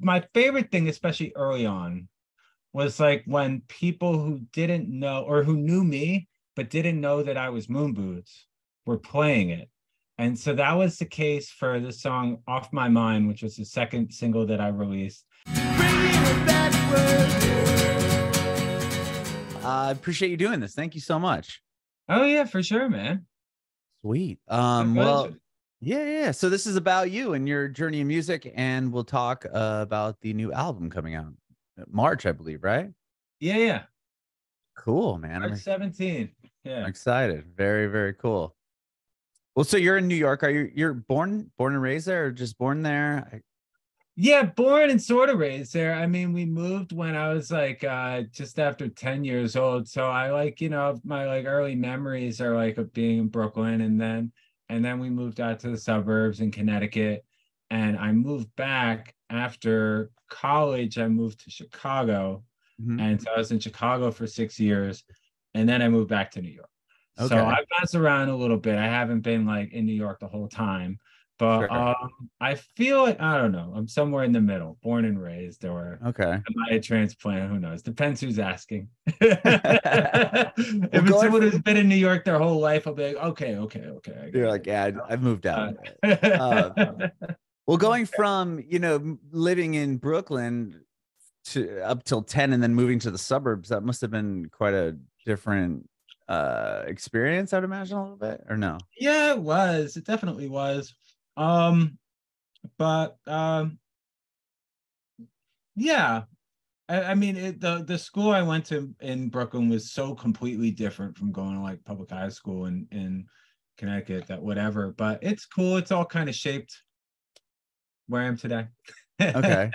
my favorite thing, especially early on, was like when people who didn't know or who knew me but didn't know that I was Moon Boots were playing it. And so that was the case for the song Off My Mind, which was the second single that I released. I appreciate you doing this. Thank you so much. Oh yeah, for sure, man. Sweet. Well, yeah. So this is about you and your journey in music, and we'll talk about the new album coming out March, I believe, right? Yeah. Cool, man. March 17th. Yeah. I'm excited. Very, very cool. Well, so you're in New York. You're born and raised there, or just born there? Yeah, born and sort of raised there. I mean, we moved when I was like just after 10 years old. So I like, my like early memories are like of being in Brooklyn, and then we moved out to the suburbs in Connecticut. And I moved back after college. I moved to Chicago. And so I was in Chicago for 6 years, and then I moved back to New York. Okay. So I bounced around a little bit. I haven't been like in New York the whole time, but I feel like, I don't know, I'm somewhere in the middle, born and raised, or am I a transplant? Who knows? Depends who's asking. If it's someone who's been in New York their whole life, I'll be like, okay. You're like, yeah, I've moved out. Well, going from, living in Brooklyn to up till 10 and then moving to the suburbs, that must have been quite a different experience, I'd imagine, a little bit, or no? Yeah, it was. It definitely was. But yeah, I mean, the school I went to in Brooklyn was so completely different from going to like public high school in Connecticut, that whatever. But it's cool. It's all kind of shaped where I am today. Okay.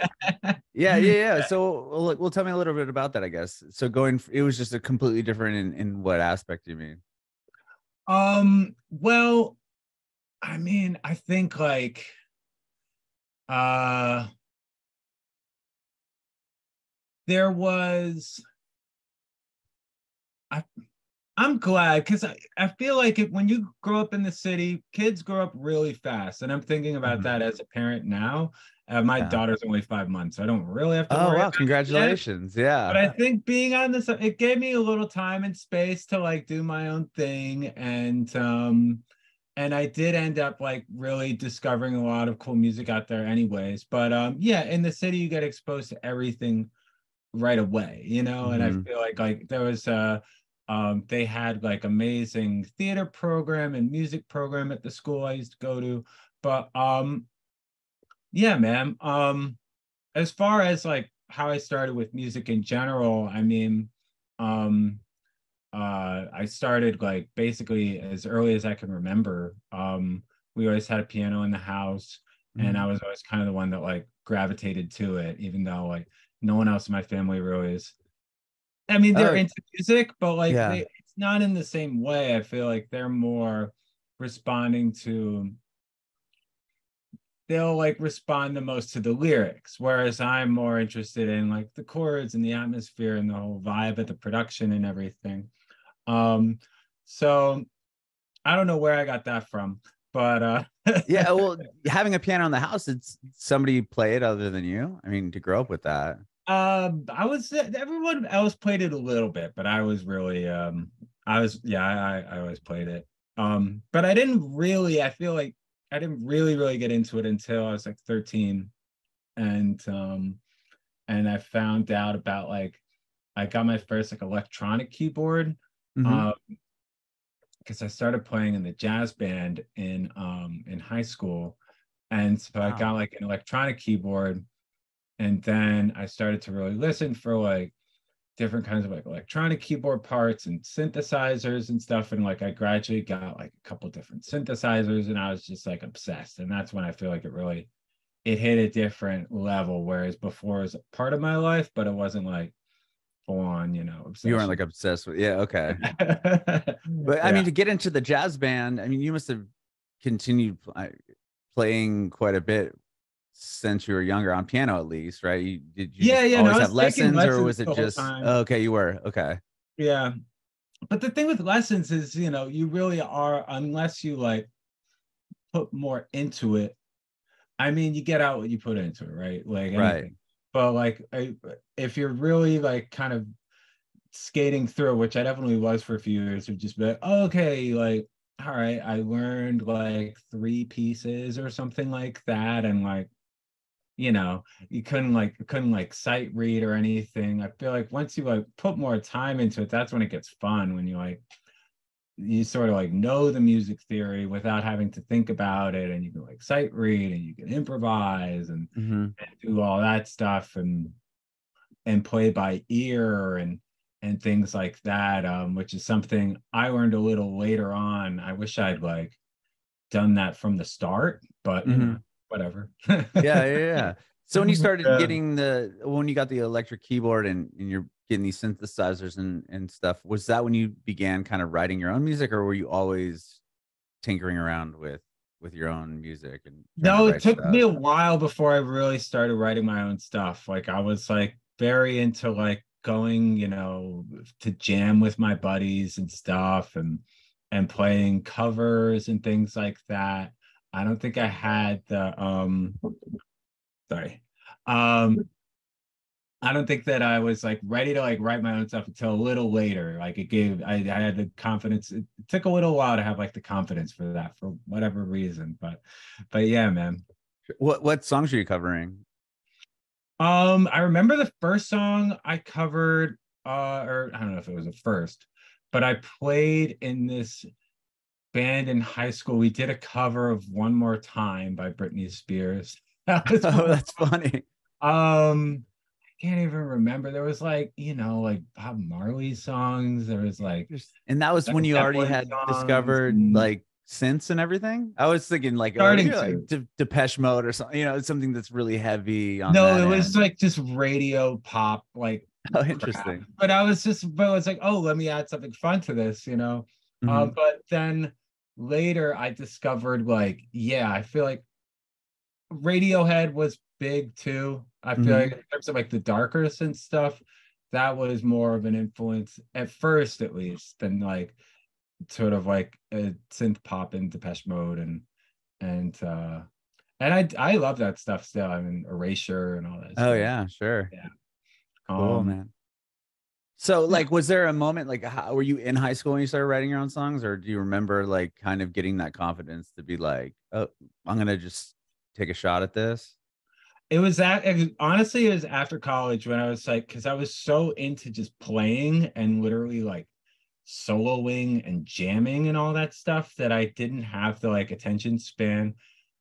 Yeah. So, well, tell me a little bit about that, I guess. So it was just a completely different in what aspect you mean? Well, I mean, I think like, there was, I'm glad, because I feel like when you grow up in the city, kids grow up really fast. And I'm thinking about that as a parent now. My daughter's only 5 months, so I don't really have to worry. Oh, wow. Congratulations. Yeah. But I think being on this, it gave me a little time and space to like do my own thing. And I did end up like really discovering a lot of cool music out there anyways. But yeah, in the city, you get exposed to everything right away, and I feel like there was they had like amazing theater program and music program at the school I used to go to. But yeah, man. As far as like how I started with music in general, I mean, I started like basically as early as I can remember. We always had a piano in the house, and I was always kind of the one that like gravitated to it, even though like no one else in my family really is. I mean, they're into music, but like it's not in the same way. I feel like they're more responding to, they'll like respond the most to the lyrics, whereas I'm more interested in like the chords and the atmosphere and the whole vibe of the production and everything. So I don't know where I got that from, but yeah, well, having a piano in the house, it's somebody play it other than you. I mean, to grow up with that. Everyone else played it a little bit, but I was really I always played it. But I didn't really, I feel like I didn't really get into it until I was like 13. And I found out about like, I got my first like electronic keyboard, because I started playing in the jazz band in high school. And so I got like an electronic keyboard. And then I started to really listen for like different kinds of like electronic keyboard parts and synthesizers and stuff. And like I gradually got like a couple different synthesizers, and I was just like obsessed. And that's when I feel like it hit a different level. Whereas before it was a part of my life, but it wasn't like full on, obsession. You weren't like obsessed with, okay. But I mean, to get into the jazz band, I mean, you must have continued playing quite a bit since you were younger, on piano at least, right? Did you always have lessons, or was it just okay, you were okay? Yeah, but the thing with lessons is, you really are, unless you like put more into it. I mean, you get out what you put into it, right? Like anything. but like if you're really like kind of skating through, which I definitely was for a few years, would just be like, oh, okay, like, all right, I learned like 3 pieces or something like that, and like, you know, you couldn't like sight read or anything. I feel like once you like put more time into it, that's when it gets fun, when you sort of like know the music theory without having to think about it, and you can like sight read and you can improvise and do all that stuff and play by ear and things like that, which is something I learned a little later on. I wish I'd like done that from the start, but you know, whatever. Yeah. So when you started Yeah. getting when you got the electric keyboard and you're getting these synthesizers and stuff, was that when you began kind of writing your own music, or were you always tinkering around with your own music and trying to No, it write took me stuff? a while before I really started writing my own stuff. Like I was like very into like going, you know, to jam with my buddies and stuff and playing covers and things like that. I don't think I had the sorry. Um I don't think that I was like ready to like write my own stuff until a little later. Like I had the confidence. It took a little while to have like the confidence for that for whatever reason. But yeah, man. What songs are you covering? I remember the first song I covered, or I don't know if it was the first, but I played in this band in high school. We did a cover of One More Time by Britney Spears. That was Oh, one. that's funny. I can't even remember. There was like, you know, like Bob Marley songs. There was like And that was when Led you already Zeppelin had songs discovered and like synths and everything. I was thinking like, oh, starting yeah, like to. Depeche Mode or something, something that's really heavy on No, that it was end. like just radio pop, like Oh, crap. interesting. But I was like, oh, let me add something fun to this, you know. Hmm. But then later I discovered like, yeah, I feel like Radiohead was big too. I feel Hmm. like in terms of like the darker synth stuff, that was more of an influence at first, at least, than like sort of like a synth pop in Depeche Mode and I love that stuff still. I mean, Erasure and all that Oh stuff. yeah, sure. Yeah. Cool, Um, man. So yeah. like, was there a moment like, were you in high school when you started writing your own songs, or do you remember like kind of getting that confidence to be like, oh, I'm gonna just take a shot at this? Honestly, it was after college when I was like, because I was so into just playing and literally like soloing and jamming and all that stuff that I didn't have the like attention span.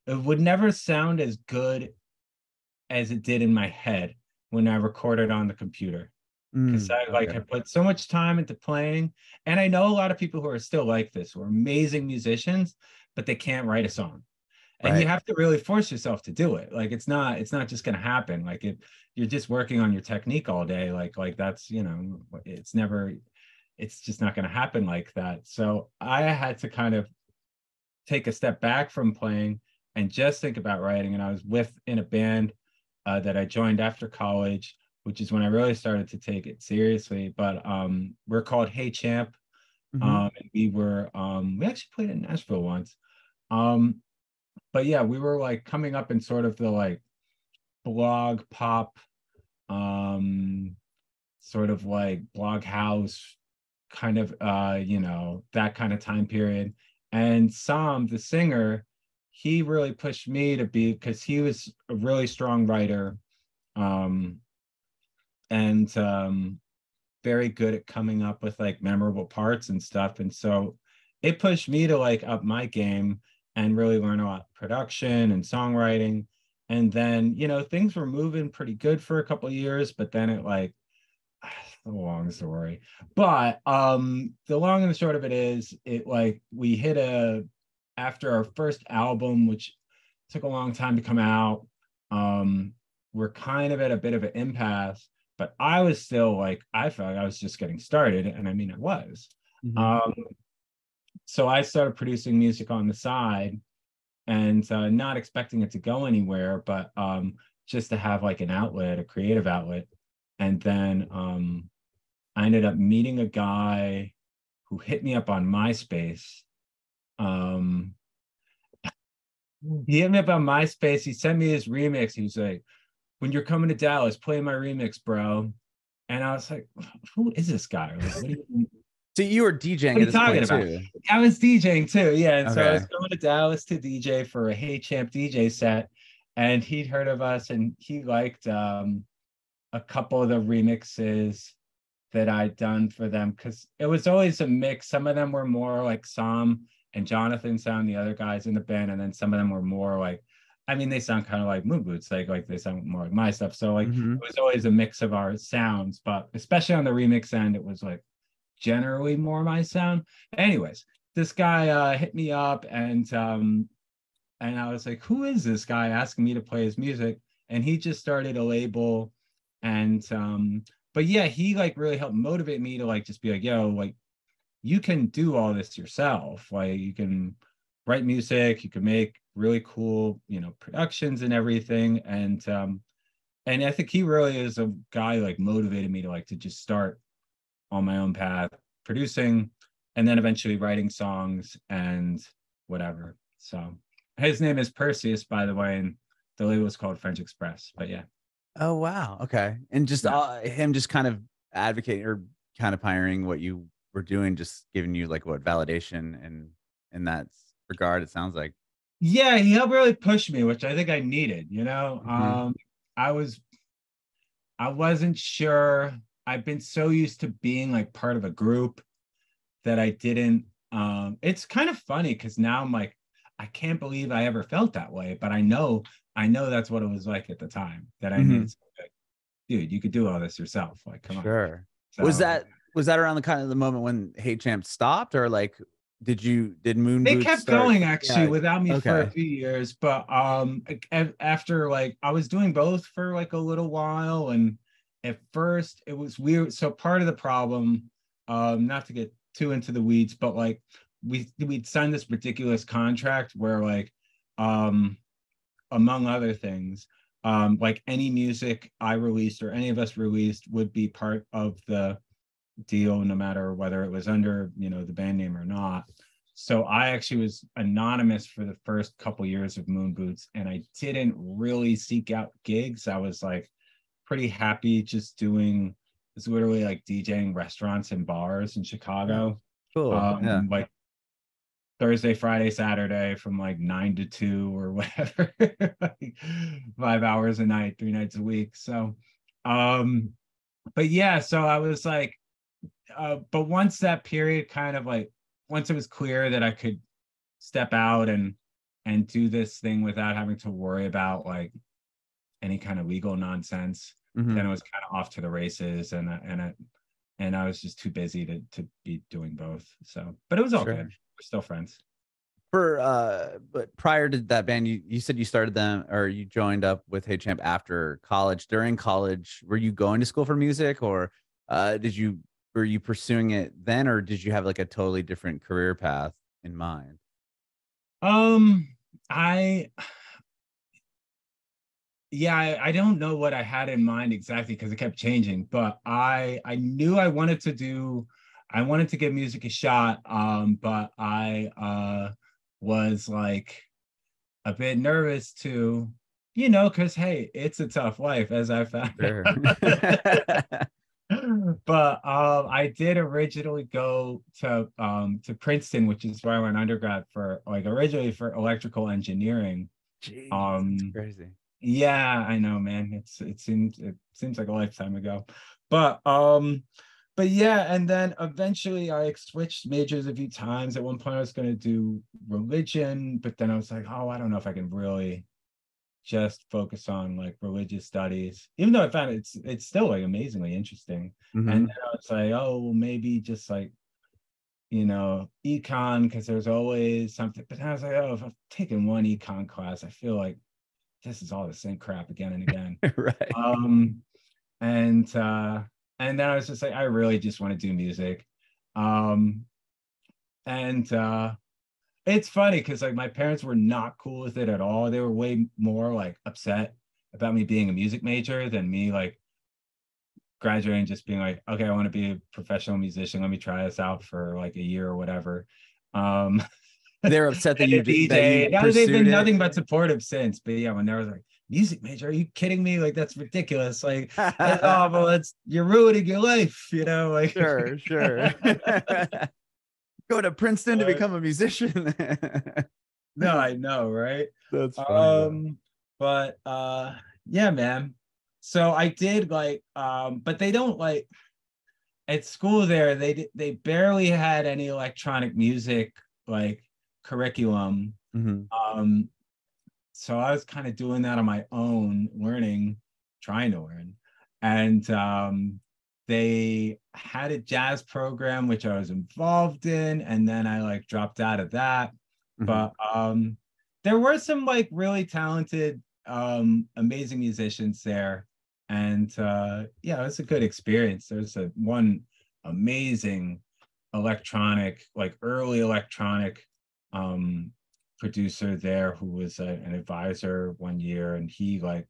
It would never sound as good as it did in my head when I recorded on the computer. Because I like Okay. have put so much time into playing. And I know a lot of people who are still like this, who are amazing musicians, but they can't write a song. And you Right. have to really force yourself to do it. Like it's not just gonna happen. Like if you're just working on your technique all day, like that's, you know, it's just not gonna happen like that. So I had to kind of take a step back from playing and just think about writing. And I was in a band that I joined after college, which is when I really started to take it seriously. But we're called Hey Champ. Hmm. And we actually played in Nashville once. Um, but yeah, we were like coming up in sort of the like blog pop, um, sort of like blog house kind of you know, that kind of time period. And Sam, the singer, he really pushed me to be, because he was a really strong writer, um and very good at coming up with like memorable parts and stuff. And so it pushed me to like up my game and really learn a lot of production and songwriting. And then, you know, things were moving pretty good for a couple of years, but then it like a long story. But the long and the short of it is it like we hit a after our first album, which took a long time to come out, we're kind of at a bit of an impasse, but I was still like, I felt like I was just getting started. And I mean, I was. Hmm. Um, so I started producing music on the side and not expecting it to go anywhere, but just to have like an outlet, a creative outlet. And then I ended up meeting a guy who hit me up on MySpace. Um, he hit me up on MySpace. He sent me his remix. He was like, when you're coming to Dallas, play my remix, bro. And I was like, who is this guy? Like, what are you, So you were DJing what are at you this talking point about? too. I was DJing too. Yeah. And so I Okay. was going to Dallas to DJ for a Hey Champ DJ set. And he'd heard of us and he liked a couple of the remixes that I'd done for them, because it was always a mix. Some of them were more like Sam and Jonathan sound, the other guys in the band, and then some of them were more like, I mean, they sound kind of like Moon Boots, like they sound more like my stuff. So like Mm-hmm. it was always a mix of our sounds, but especially on the remix end, it was like generally more my sound. Anyways, this guy hit me up and I was like, who is this guy asking me to play his music? And he just started a label. And but yeah, he like really helped motivate me to like just be like, yo, like you can do all this yourself. Like you can write music, you can make really cool, you know, productions and everything. And I think he really is a guy like motivated me to like to just start on my own path, producing, and then eventually writing songs and whatever. So his name is Perseus, by the way, and the label is called French Express. But yeah. Oh wow. Okay. And just Yeah. him just kind of advocating or kind of pioneering what you were doing, just giving you like what validation and in that regard, it sounds like. Yeah, he helped really push me, which I think I needed, you know. Mm-hmm. I was I wasn't sure. I've been so used to being like part of a group that I didn't it's kind of funny because now I'm like, I can't believe I ever felt that way, but I know that's what it was like at the time, that I Mm-hmm. needed like, dude, you could do all this yourself. Like, come on. Sure. Was So that around the kind of the moment when Hate Champ stopped, or like did Moon they Boots kept start? going actually Yeah. without me for a Okay. few years, but after like I was doing both for like a little while, and at first it was weird. So part of the problem, not to get too into the weeds, but like we'd signed this ridiculous contract where like um among other things, like any music I released or any of us released would be part of the deal, no matter whether it was under, you know, the band name or not. So I actually was anonymous for the first couple years of Moon Boots, and I didn't really seek out gigs. I was like pretty happy just doing, it's literally like DJing restaurants and bars in Oh, Chicago. cool. Yeah. Like Thursday, Friday, Saturday from like 9 to 2 or whatever, like 5 hours a night, 3 nights a week. So, um, but yeah, so I was like, but once that period kind of like, once it was clear that I could step out and do this thing without having to worry about like any kind of legal nonsense, Mm-hmm. then it was kind of off to the races, and I was just too busy to be doing both. So, but it was all good. Sure. We're still friends. But prior to that band, you said you started them or you joined up with Hey Champ after college. During college, were you going to school for music, or were you pursuing it then, or did you have like a totally different career path in mind? Um, I yeah, I don't know what I had in mind exactly because it kept changing, but I knew I wanted to give music a shot. But I was like a bit nervous to, you know, because hey, it's a tough life, as I found Sure. out. But I did originally go to Princeton, which is where I went undergrad for like originally for electrical engineering. Jeez, that's Um, crazy. yeah, I know, man. It seems like a lifetime ago. But but yeah, and then eventually I switched majors a few times. At one point I was going to do religion, but then I was like, oh, I don't know if I can really just focus on like religious studies, even though I found it's still like amazingly interesting. And Mm-hmm. then I was like, oh, well, maybe just like, you know, econ, because there's always something. But then I was like, oh, if I've taken one econ class, I feel like this is all the same crap again and again. Right. Um, and and then I was just like, I really just want to do music. Um, and it's funny because like my parents were not cool with it at all. They were way more like upset about me being a music major than me like graduating, just being like, okay, I want to be a professional musician. Let me try this out for like a year or whatever. Um, They're upset that and a you DJ. Now they've pursued been it. nothing but supportive since. But yeah, when there was like, music major? Are you kidding me? Like, that's ridiculous. Like, oh, well, you're ruining your life, you know? Like, sure. Go to Princeton to become a musician. No, I know, right? That's funny. But yeah, man. So I did like, but they don't like at school there. They barely had any electronic music like curriculum. Mhm. So I was kind of doing that on my own, trying to learn, and they had a jazz program which I was involved in, and then I like dropped out of that. Mhm. But there were some like really talented, amazing musicians there, and yeah, it was a good experience. There's one amazing electronic, like early electronic, producer there who was an advisor one year, and he like,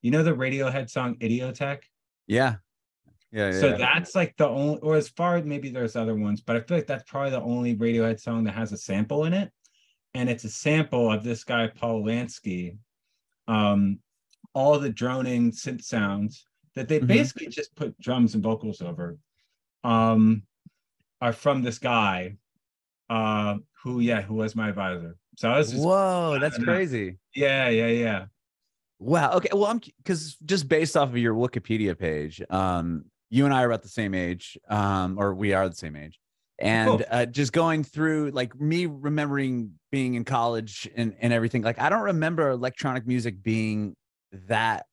you know, the Radiohead song Idiotech. Yeah. So that's like the only, or as far as maybe there's other ones, but I feel like that's probably the only Radiohead song that has a sample in it. And it's a sample of this guy, Paul Lansky, um, all the droning synth sounds that they Mhm. basically just put drums and vocals over, um, are from this guy, who was my advisor. So I was just, Whoa, I that's don't know. crazy. Yeah. Wow. Okay. Well, I'm because just based off of your Wikipedia page, you and I are about the same age, or we are the same age. Oh, And cool. just going through like me remembering being in college and everything, like I don't remember electronic music being that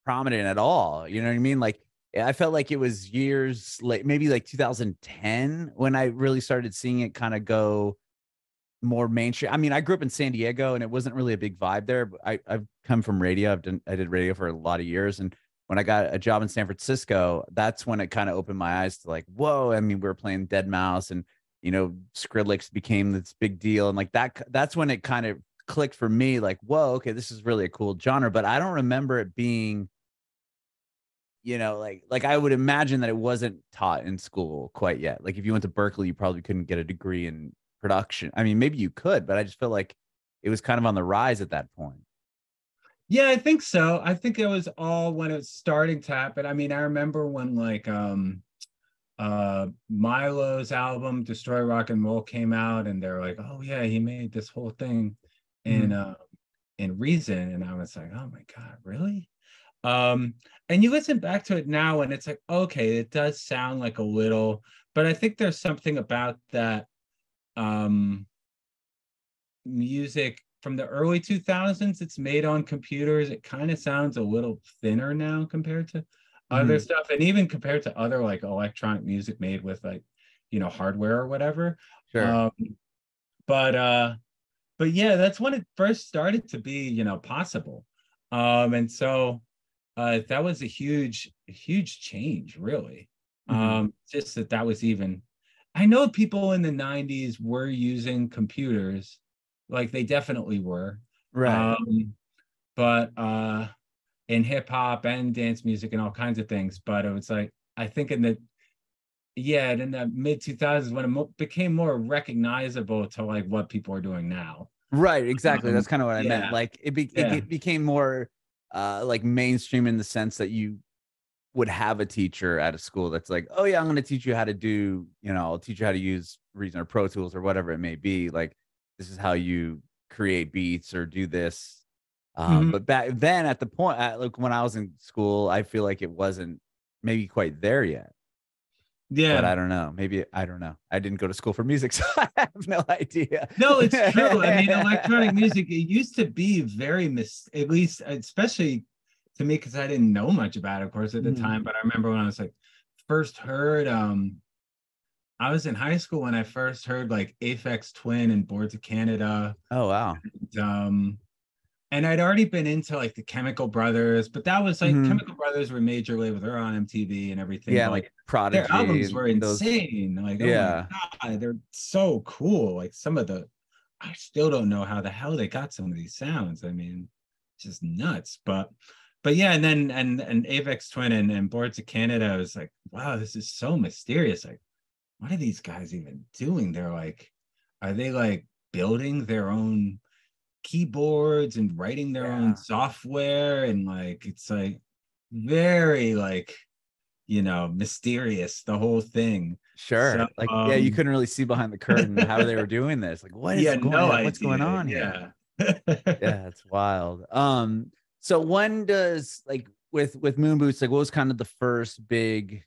prominent at all. You know what I mean? Like I felt like it was years late, maybe like 2010 when I really started seeing it kind of go more mainstream. I mean, I grew up in San Diego and it wasn't really a big vibe there, but I've come from radio. I did radio for a lot of years. And when I got a job in San Francisco, that's when it kind of opened my eyes to like, whoa, I mean, we were playing Dead Mouse and, you know, Skrillex became this big deal. And like that's when it kind of clicked for me, like, whoa, okay, this is really a cool genre. But I don't remember it being, you know, like I would imagine that it wasn't taught in school quite yet. Like if you went to Berkeley, you probably couldn't get a degree in production. I mean, maybe you could, but I just feel like it was kind of on the rise at that point. Yeah, I think so. I think it was all when it was starting to happen. I mean, I remember when like Milo's album Destroy Rock and Roll came out, and they're like, oh yeah, he made this whole thing Mhm. in Reason. And I was like, oh my God, really? Um, and you listen back to it now and it's like, okay, it does sound like a little, but I think there's something about that um music from the early 2000s. It's made on computers. It kind of sounds a little thinner now compared to other Mhm. stuff, and even compared to other like electronic music made with like, you know, hardware or whatever. Sure. um but but yeah, that's when it first started to be, you know, possible. And so that was a huge change, really. Mhm. Just that was even. I know people in the '90s were using computers, like they definitely were, Right. um, but in hip hop and dance music and all kinds of things. But it was like, I think in the mid 2000s when it became more recognizable to like what people are doing now. Right. Exactly. Um, That's kind of what I meant. yeah, Like yeah. it became more like mainstream in the sense that you would have a teacher at a school that's like, oh yeah, I'm going to teach you how to do, you know, I'll teach you how to use Reason or Pro Tools or whatever it may be. Like this is how you create beats or do this. Mhm. But back then, at the point, like when I was in school, I feel like it wasn't maybe quite there yet. But Yeah. I don't know. Maybe I don't know. I didn't go to school for music, so I have no idea. No, it's true. I mean, electronic music, it used to be very at least, especially to me, because I didn't know much about it, of course, at the Mhm. time. But I remember when I was like first heard, I was in high school when I first heard like Aphex Twin and Boards of Canada. Oh wow. And, and I'd already been into like the Chemical Brothers, but that was like Mhm. Chemical Brothers were major label, they're on MTV and everything, Yeah, but and like like their Prodigy albums and were those. insane. Like, oh my Yeah. God, they're so cool. Like some of the, I still don't know how the hell they got some of these sounds. I mean, just nuts. But yeah, and then and Avex Twin and Boards of Canada, I was like, wow, this is so mysterious. Like, what are these guys even doing? They're like, are they like building their own keyboards and writing their own software, and like it's like very like, you know, mysterious, the whole thing. Sure. So Like, yeah, you couldn't really see behind the curtain how they were doing this. Like, what is yeah, going no on? What's going idea. on Yeah. here? Yeah, it's wild. So when does, like, with Moon Boots, like, what was kind of the first big,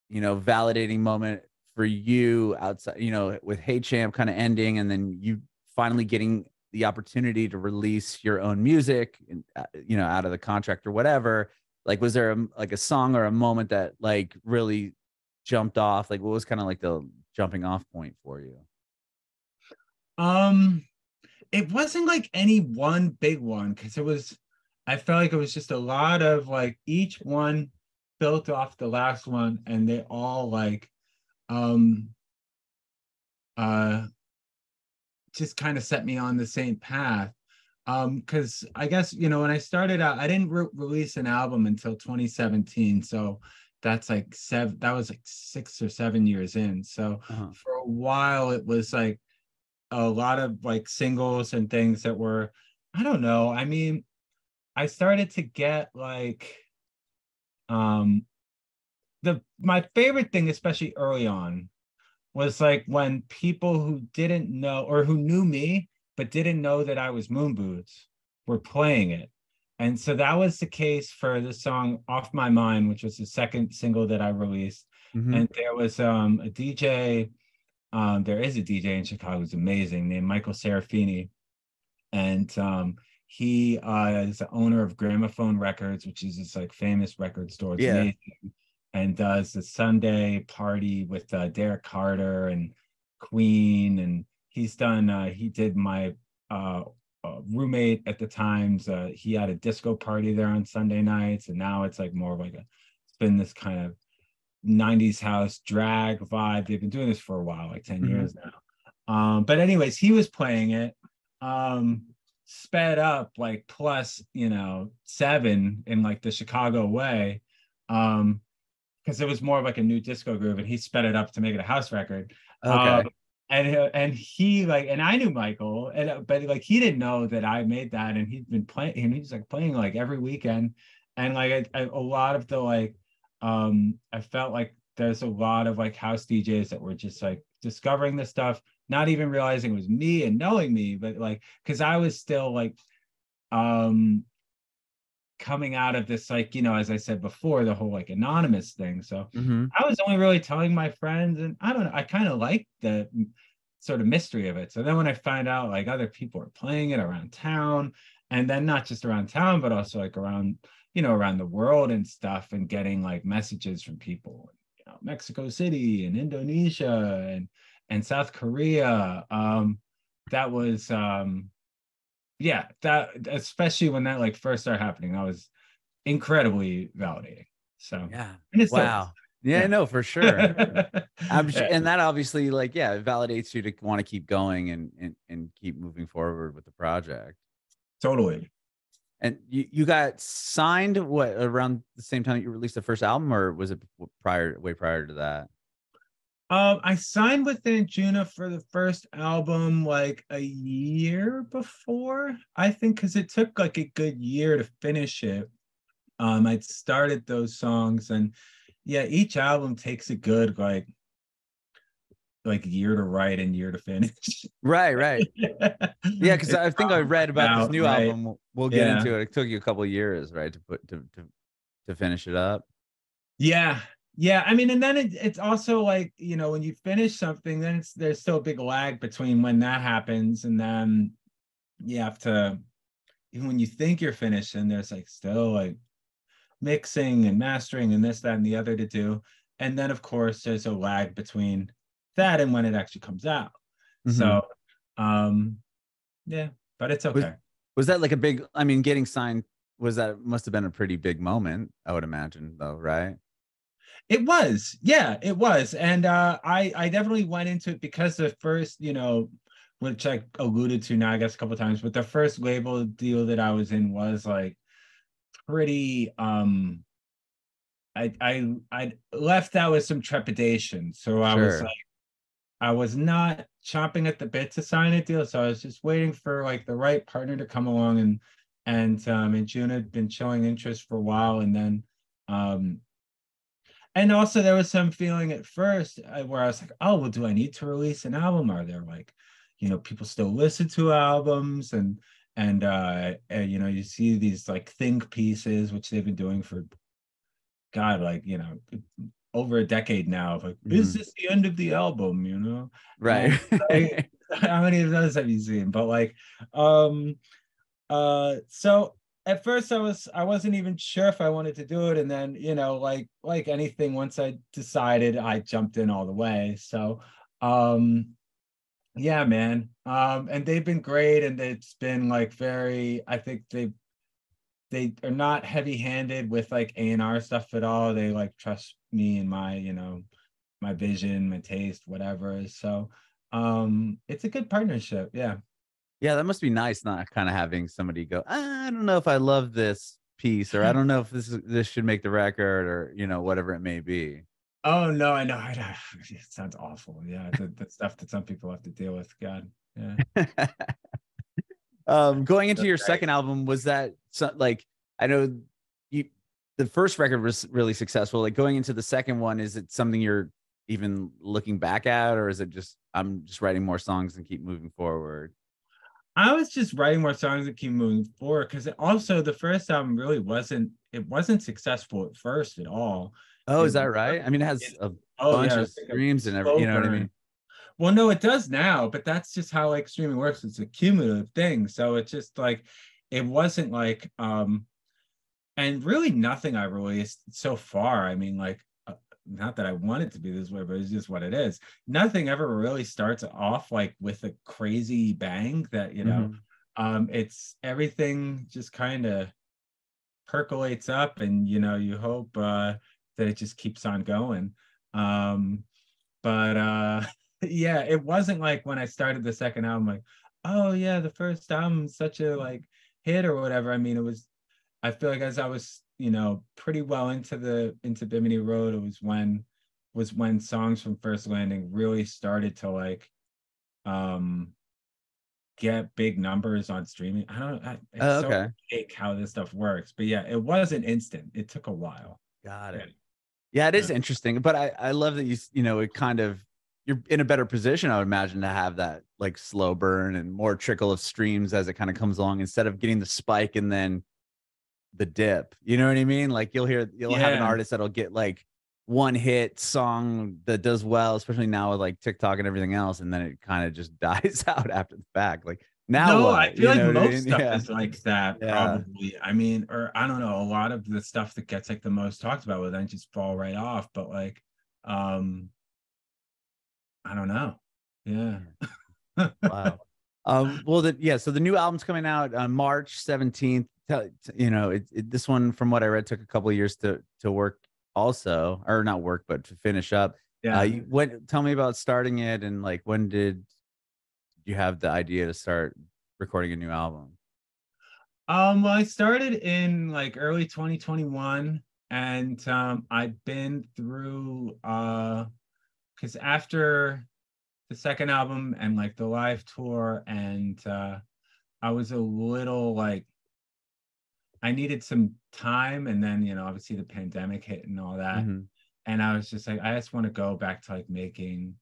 you know, validating moment for you outside, you know, with Hey Champ kind of ending, and then you finally getting the opportunity to release your own music, and you know, out of the contract or whatever? Like, was there like a song or a moment that like really jumped off? Like, what was kind of like the jumping off point for you? um it wasn't like any one big one, because I felt like it was just a lot of like each one built off the last one, and they all like um uh just kind of set me on the same path. Because I guess, you know, when I started out, I didn't release an album until 2017. So that's like that was like 6 or 7 years in. So Uh-huh. for a while, it was like a lot of like singles and things that were, I don't know. I mean, I started to get like um my favorite thing, especially early on, was like when people who didn't know, or who knew me but didn't know that I was Moon Boots, were playing it. And so that was the case for the song Off My Mind, which was the second single that I released. Mm-hmm. And there was a DJ, there is a DJ in Chicago who's amazing, named Michael Serafini. And he is the owner of Gramophone Records, which is this like famous record store. It's Yeah. amazing. And does the Sunday party with Derek Carter and Queen. And he's done, he did my roommate at the times. He had a disco party there on Sunday nights. And now it's like more of like it's been this kind of 90s house drag vibe. They've been doing this for a while, like 10 Mm-hmm. years now. But anyways, he was playing it, sped up like plus, you know, 7 in like the Chicago way. Because it was more of like a new disco groove, and he sped it up to make it a house record. Okay. And he like, and I knew Michael, and but like he didn't know that I made that, and he'd been playing, and he's like playing like every weekend, and like a lot of the like, I felt like there's a lot of like house DJs that were just like discovering this stuff, not even realizing it was me and knowing me, but like because I was still like, um coming out of this, like, you know, as I said before, the whole like anonymous thing. So Mm-hmm. I was only really telling my friends, and I don't know, I kind of liked the sort of mystery of it. So then when I find out like other people are playing it around town, and then not just around town, but also like around, you know, around the world and stuff, and getting like messages from people, you know, Mexico City and Indonesia and South Korea. That was yeah, that especially when that like first started happening, that was incredibly validating. So Yeah. and it still is. Wow. Yeah, Yeah. no, for sure. Yeah, And that obviously, like, yeah, it validates you to want to keep going and keep moving forward with the project. totally. And you got signed what, around the same time that you released the first album, or was it way prior to that? I signed with Anjuna for the first album like a year before, I think, because it took like a good year to finish it. I'd started those songs, and yeah, each album takes a good like year to write and year to finish. Right, right. Yeah, because It's I think I read about this out, new right? album. We'll get Yeah. into it. It took you a couple of years, right, to put to finish it up. Yeah. Yeah. I mean, and then it's also like, you know, when you finish something, then there's still a big lag between when that happens, and then you have to, even when you think you're finished, and there's like still like mixing and mastering and this, that, and the other to do. And then of course there's a lag between that and when it actually comes out. Mm-hmm. So um yeah, but it's Was okay. was that like a big? I mean, getting signed, was that, must have been a pretty big moment, I would imagine, though, right? It was, yeah, it was. And I definitely went into it because the first, you know, which I alluded to now, I guess, a couple of times, but the first label deal that I was in was like pretty I left that with some trepidation. So I was Sure. like, I was not chomping at the bit to sign a deal. So I was just waiting for like the right partner to come along, and June had been showing interest for a while, and then and also there was some feeling at first where I was like, oh, well, do I need to release an album? Are there like, people still listen to albums, and you see these like think pieces, which they've been doing for God, like, over a decade now, of like, is this the end of the album? Right. Like, how many of those have you seen? But like, so at first I wasn't even sure if I wanted to do it, and then like anything, once I decided, I jumped in all the way. So yeah, man. And they've been great, and it's been like very, I think they are not heavy-handed with like A&R stuff at all. They like trust me and my vision, my taste, whatever. So it's a good partnership. Yeah. Yeah, that must be nice, not kind of having somebody go, I don't know if I love this piece, or I don't know if this should make the record, or whatever it may be. Oh no, I know. It sounds awful. Yeah, the stuff that some people have to deal with. God. Yeah. Going into your second album, was that like, I know the first record was really successful. Like, going into the second one, is it something you're even looking back at, or is it just, I'm just writing more songs and keep moving forward? I was just writing more songs that keep moving forward, because also the first album really wasn't successful at first at all. Oh, is that right? I mean, it has a bunch of streams and everything, you know what I mean? Well, no, it does now, but that's just how like streaming works. It's a cumulative thing. So it's just like, it wasn't like, and really nothing I released so far. I mean, like, not that I want it to be this way, but it's just what it is. Nothing ever really starts off like with a crazy bang that, it's everything just kind of percolates up, and, you hope that it just keeps on going. But yeah, it wasn't like when I started the second album, like, oh yeah, the first album's such a like hit or whatever. I mean, I feel like as I was, pretty well into Bimini Road, it was when songs from First Landing really started to like get big numbers on streaming. It's so fake how this stuff works, but yeah, it wasn't instant. It took a while. Got it. Yeah, it is interesting, but I love that it kind of, you're in a better position, I would imagine, to have that like slow burn and more trickle of streams as it kind of comes along, instead of getting the spike and then the dip. You know what I mean? Like, you'll have an artist that'll get like one hit song that does well, especially now with like TikTok and everything else, and then it kind of just dies out after the fact. Like, now no, what? I feel like most stuff is like that, probably. I mean, or I don't know, a lot of the stuff that gets like the most talked about will then just fall right off. But like, I don't know. Yeah. Wow. Well, so the new album's coming out on March 17th. This one, from what I read, took a couple of years to work also, or not work, but to finish up. Yeah. Tell me about starting it, and like, when did you have the idea to start recording a new album? Well, I started in like early 2021, and I've been through because after the second album and like the live tour, and I was a little like, I needed some time, and then obviously the pandemic hit and all that. And I was just like, I just want to go back to like making,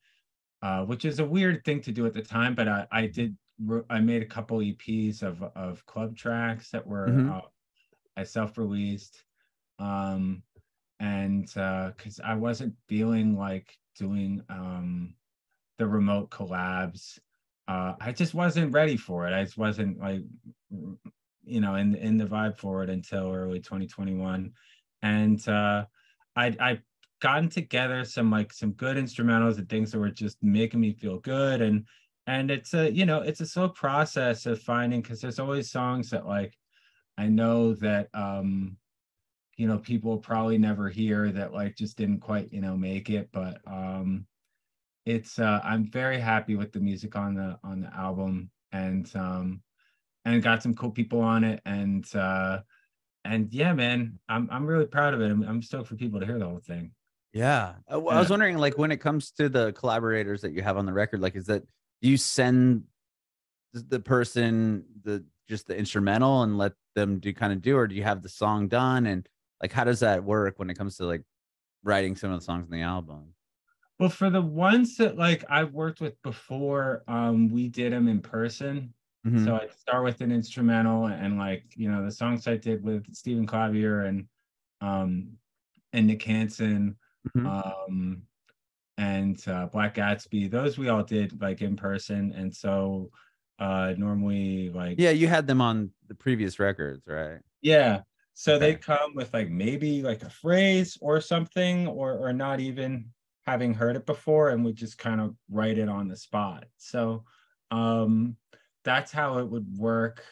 which is a weird thing to do at the time, but I made a couple EPs of club tracks that were I self-released, and because I wasn't feeling like doing the remote collabs. I just wasn't ready for it. I just wasn't like, in the vibe for it until early 2021. And I gotten together some good instrumentals and things that were just making me feel good. And it's a slow process of finding, because there's always songs that like I know that people probably never hear, that like just didn't quite make it. But it's I'm very happy with the music on the album, and got some cool people on it, and yeah, man, I'm really proud of it. I'm stoked for people to hear the whole thing. Yeah. I was wondering, like, when it comes to the collaborators that you have on the record, like, is that Do you send the person just the instrumental and let them do, or do you have the song done? And like, how does that work when it comes to like writing some of the songs in the album? Well, for the ones that like I've worked with before, we did them in person. So Hmm. I start with an instrumental, and like, the songs I did with Stephen Clavier um and Nick Hansen, Hmm. um and Black Gatsby, those we all did like in person. And so normally like, Yeah, you had them on the previous records, right? yeah. So they Okay. come with like maybe like a phrase or something, or not even having heard it before, and we just kind of write it on the spot. So um that's how it would work.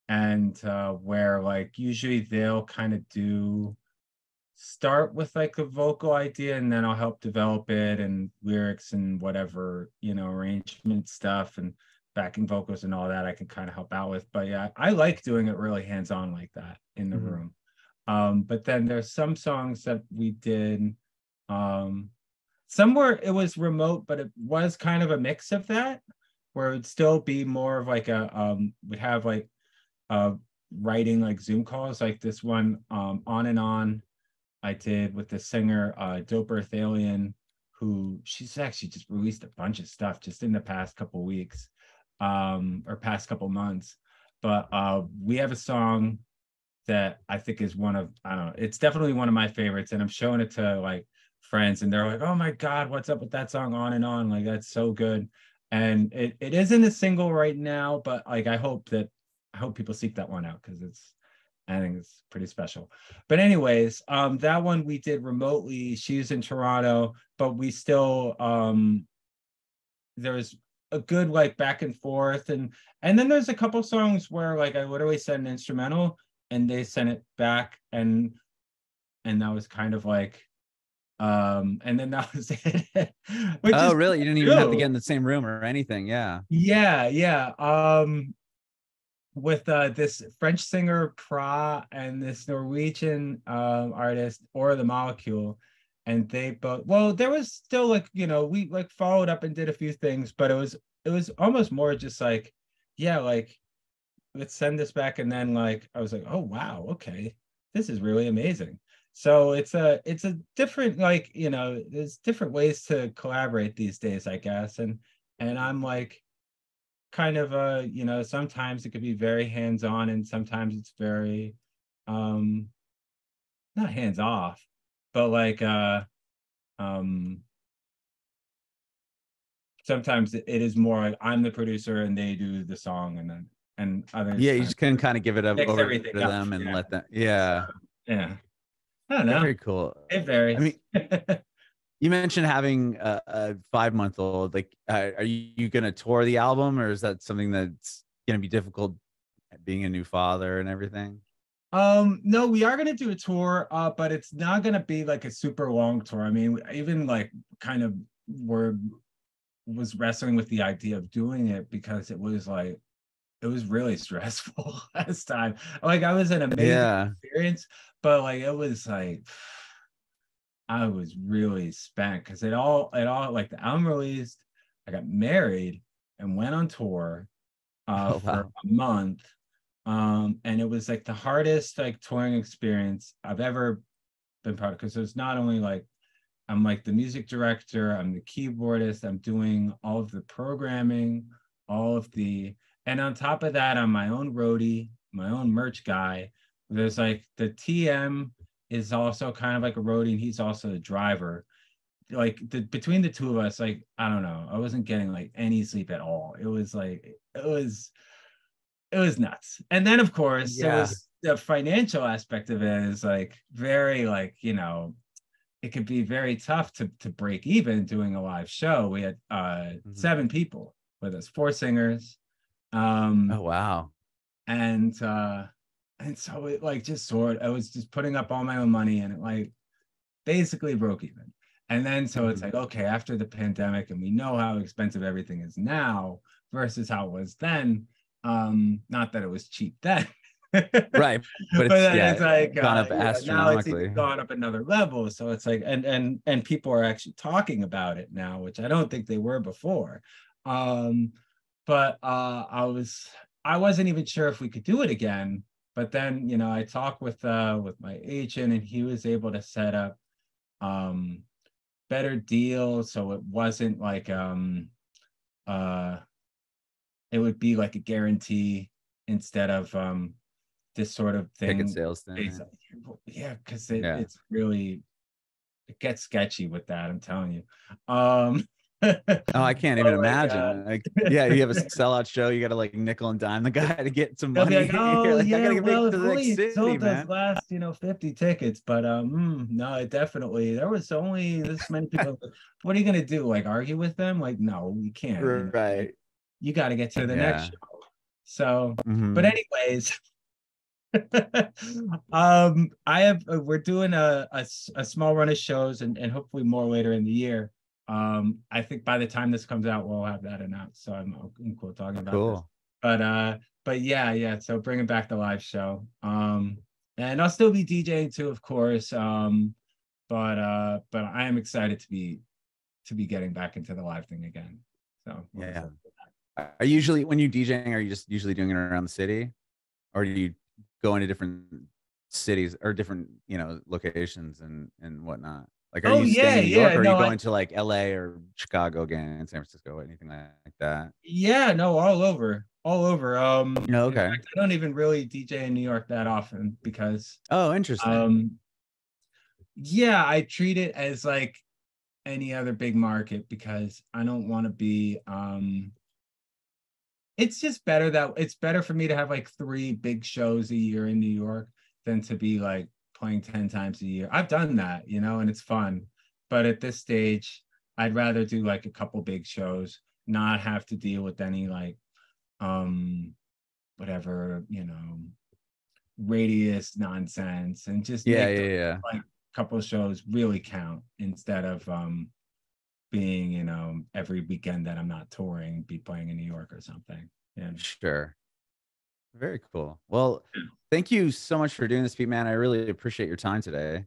And where like usually they'll kind of do start with like a vocal idea, and then I'll help develop it and lyrics and whatever, arrangement stuff and backing vocals and all that I can kind of help out with. But yeah, I like doing it really hands-on like that in the Hmm. room. But then there's some songs that we did, um somewhere it was remote, but it was kind of a mix of that, where it would still be more of like a would have like uh writing like Zoom calls, like this one, On and On, I did with the singer, Dope Earth Alien, who she's actually just released a bunch of stuff just in the past couple weeks, or past couple months. But we have a song that I think is one of, I don't know, it's definitely one of my favorites, and I'm showing it to like friends, and they're like, "Oh my God, what's up with that song, On and On? Like that's so good." And it isn't a single right now, but like I hope people seek that one out, because I think it's pretty special. But anyways, that one we did remotely. She's in Toronto, but we still, there's a good like back and forth, and then there's a couple songs where like I literally sent an instrumental and they sent it back, and that was kind of like, and then that was it. Which Oh, is really? cool You didn't even have to get too. in the same room or anything? Yeah. Yeah, yeah. With this French singer Pra and this Norwegian artist or the Molecule, and they both, well, there was still like, we like followed up and did a few things, but it was almost more just like, yeah, like let's send this back, and then like I was like, oh wow, okay, this is really amazing. So it's a different, like, there's different ways to collaborate these days, I guess, and I'm like kind of sometimes it could be very hands-on, and sometimes it's very um not hands off, but like um sometimes it is more like I'm the producer and they do the song, and others Yeah, you times just couldn't kind of give it up mix over everything to up. them and Yeah. let them. So Yeah. yeah, I don't know, Very cool. it I varies. mean, you mentioned having a 5 month old. Like, are you going to tour the album, or is that something that's going to be difficult being a new father and everything? No, we are gonna do a tour, but it's not gonna be like a super long tour. I mean, even like kind of were was wrestling with the idea of doing it, because it was really stressful last time. Like I was an amazing Yeah. experience, but like it was like I was really spent, because it all like the album released, I got married and went on tour Oh, for wow. a month. And it was like the hardest like touring experience I've ever been part of, because it was not only like I'm like the music director, I'm the keyboardist, I'm doing all of the programming, all of the, and on top of that, I'm my own roadie, my own merch guy. There's like the TM is also kind of like a roadie, and he's also the driver. Like between the two of us, like I don't know, I wasn't getting like any sleep at all. It was like it was nuts. And then of course it Yeah. was the financial aspect of it is like very like, it could be very tough to break even doing a live show. We had Mhm. 7 people with us, 4 singers. Um Oh, wow. and and so it like just sort I was just putting up all my own money, and it like basically broke even. And then so it's Mhm. like, okay, after the pandemic, and we know how expensive everything is now versus how it was then. Not that it was cheap then, Right, but But then yeah, it's like gone up now it's astronomically. even gone up another level. So it's like, and people are actually talking about it now, which I don't think they were before. But I wasn't even sure if we could do it again. But then, you know, I talked with my agent, and he was able to set up better deals, so it wasn't like uh it would be like a guarantee instead of this sort of Ticket thing. sales thing. Yeah, because Yeah. it's really, it gets sketchy with that, I'm telling you. Oh, I can't even imagine. Like, like yeah, you have a sellout show, you got to like nickel and dime the guy to get some they'll be money. like, oh You're like, I yeah, gotta get back well, to if the only next you city, sold those man. last 50 tickets. But no, it definitely, there was only this many people. What are you gonna do, like argue with them? Like, no, you can't, you know, like, Right. you got to get to the next Yeah. show. So, but Hmm. anyways, I have we're doing a small run of shows, and hopefully more later in the year. I think by the time this comes out, we'll have that announced. So I'm cool talking about this. Cool. But yeah. So bringing back the live show. And I'll still be DJing too, of course. But I am excited to be getting back into the live thing again. So Yeah. Are you usually, when you DJing, are you just usually doing it around the city, or do you go into different cities or different, you know, locations and whatnot? Like, are Oh you staying yeah, in New York, yeah. or are you No, going to like LA or Chicago again, San Francisco, anything like that? yeah, no, all over, all over. No, In okay. fact, I don't even really DJ in New York that often because, Oh, interesting. um, yeah, I treat it as like any other big market because I don't want to be. It's just better that it's better for me to have like 3 big shows a year in New York than to be like playing 10 times a year. I've done that, you know, and it's fun. But at this stage, I'd rather do like a couple big shows, not have to deal with any like um whatever, you know, radius nonsense, and just Yeah, make yeah, the yeah. like couple shows really count instead of being, you know, every weekend that I'm not touring, be playing in New York or something. Yeah. Sure. Very cool. Well, thank you so much for doing this, Pete, man. I really appreciate your time today.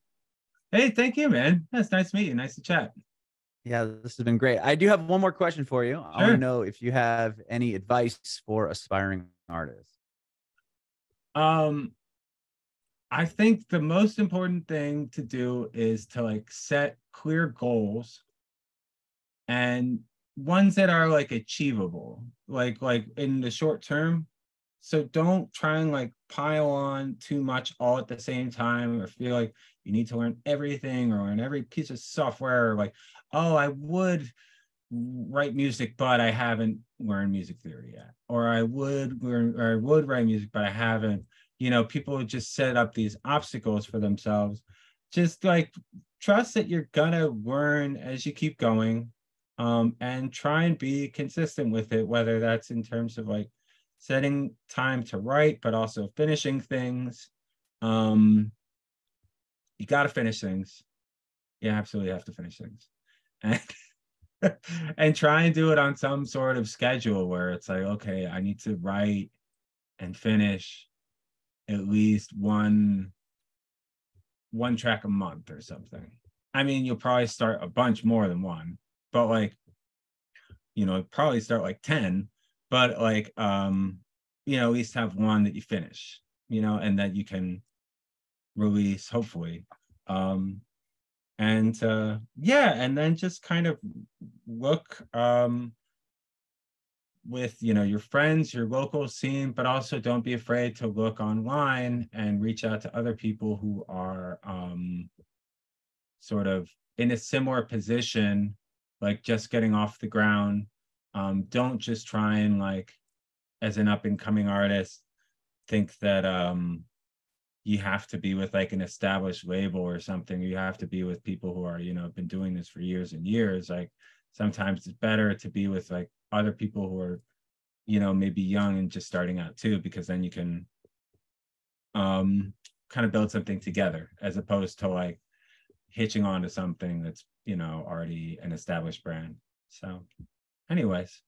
Hey, thank you, man. That's nice to meet you. Nice to chat. Yeah, this has been great. I do have one more question for you. I want to Sure. know if you have any advice for aspiring artists. Um, I think the most important thing to do is to like set clear goals, and ones that are like achievable, like in the short term. So don't try and like pile on too much all at the same time, or feel like you need to learn everything or learn every piece of software, or like, oh, I would write music, but I haven't learned music theory yet, or I would learn, or I would write music, but I haven't. You know, people would just set up these obstacles for themselves. Just like trust that you're gonna learn as you keep going, and try and be consistent with it, whether that's in terms of like setting time to write, but also finishing things. Um, you got to finish things. You absolutely have to finish things, and and try and do it on some sort of schedule where it's like, okay, I need to write and finish at least one track a month or something. I mean, you'll probably start a bunch more than one, but like, you know, probably start like 10, but like, you know, at least have one that you finish, you know, and that you can release, hopefully. And yeah, and then just kind of look with, you know, your friends, your local scene, but also don't be afraid to look online and reach out to other people who are sort of in a similar position, like just getting off the ground. Don't just try and like, as an up and coming artist, think that you have to be with like an established label or something. You have to be with people who are, you know, been doing this for years and years. Like sometimes it's better to be with like other people who are, you know, maybe young and just starting out too, because then you can kind of build something together, as opposed to like hitching on to something that's, you know, already an established brand. So anyways.